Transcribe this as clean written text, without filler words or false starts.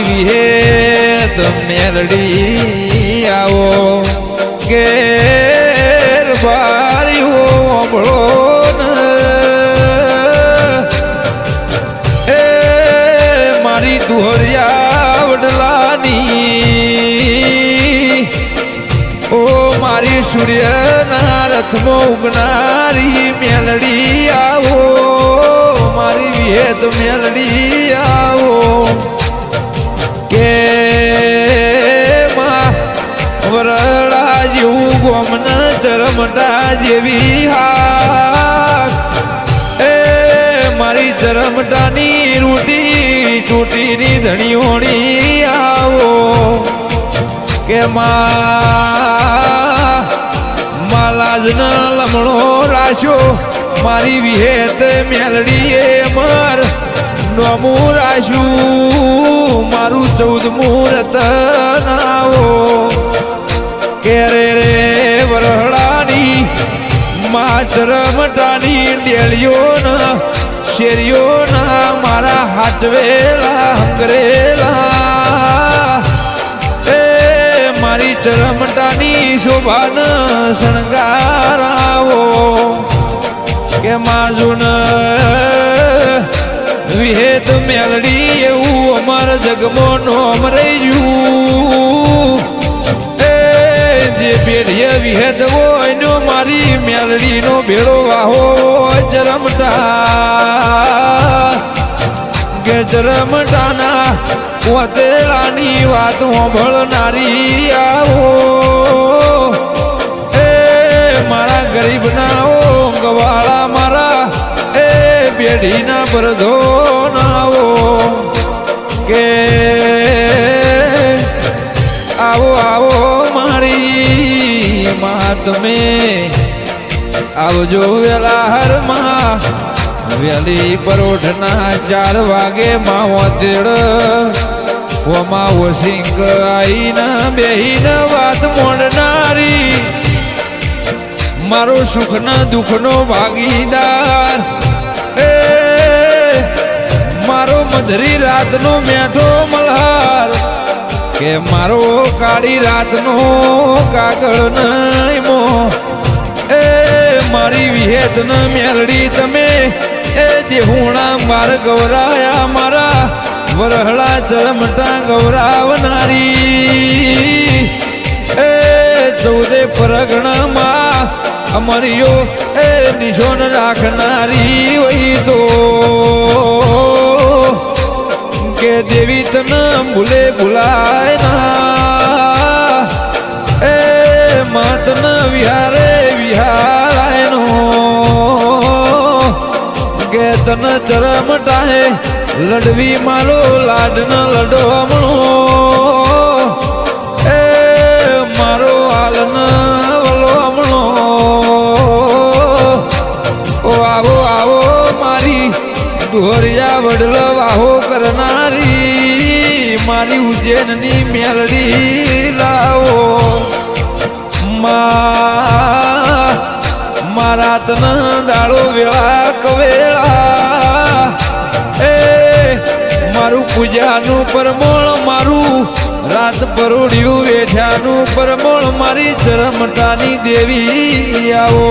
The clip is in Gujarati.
મારી વિહેત મેલડી આવો ઘેર બારીઓ અબળો એ મારી દુહરિયા વડલાની ઓ મારી સૂર્યના રથમાં ઉગનારી મેલડી આવો મારી વિહેત મેલડી આવો કે વરડા જેવું ગોમન ચરમટા જેવી હાક એ મારી ચરમટાની રૂટી ચૂંટીની ધણીઓણી આવો કે માલાજન લમણો રાશો મારી વિહેત મેલડીએ મર નોમું રાશું મારું 14મું રતન આવો કે રે વરહડાની મા ચરમટાની ડેલીઓના શેરીઓના મારા હાચવેલા હંગરેલા એ મારી ચરમટાની શોભાન શણગારાવો કે માજુન વિહેત મેલડી એવું અમાર જગમો નોમ રહી જે પેઢીએ વિહેત હોય નો મારી મેલડીનો ભેળો વાહો ચરમટા કે ચરમટાના પોતેલાની વાત સાંભળનારી આવો એ મારા ગરીબના ઓ ગવાળા મારા એ પેઢીના બરધો નાવો કે આવો આવો મારી માં તમે આવજો વેલા હરમાં વેલી પરોઠના 4 વાગે માવો તેડ ઓમાં ઓસિંગ આઈને બેહીને વાત મોડનારી મારો સુખના દુઃખનો ભાગીદાર એ મારો મધરી રાતનો મેઠો મલ્હાર કે મારો કાળી રાતનો કાગળ નઈમો એ મારી વિહેત ન મેલડી તમે એ દેહુણા માર ગૌરાયા મારા વરહળા ચરમટા ગૌરાવનારી એ 14 પરગણામાં અમરિયો એ નિશોન રાખનારી હોય તો કે દેવી તન ભૂલે ભૂલાય ના એ માતન વિહારે વિહારાય નો કે તન ચરમટાહે લડવી મારો લાડન લડો હમણો એ મારો હાલન વલો હમણો ઓ આવો આવો મારી દુહરિયા વડલ વાહો કરનારી મારી ઉજ્જૈનની મેલડી લાવો મારા તન દાડો વેળા કવેળા એ મારું પૂજાનું પરમોળ મારું રાત પરોડ્યું વેઠ્યાનું પરમોળ મારી ચરમટાની દેવી આવો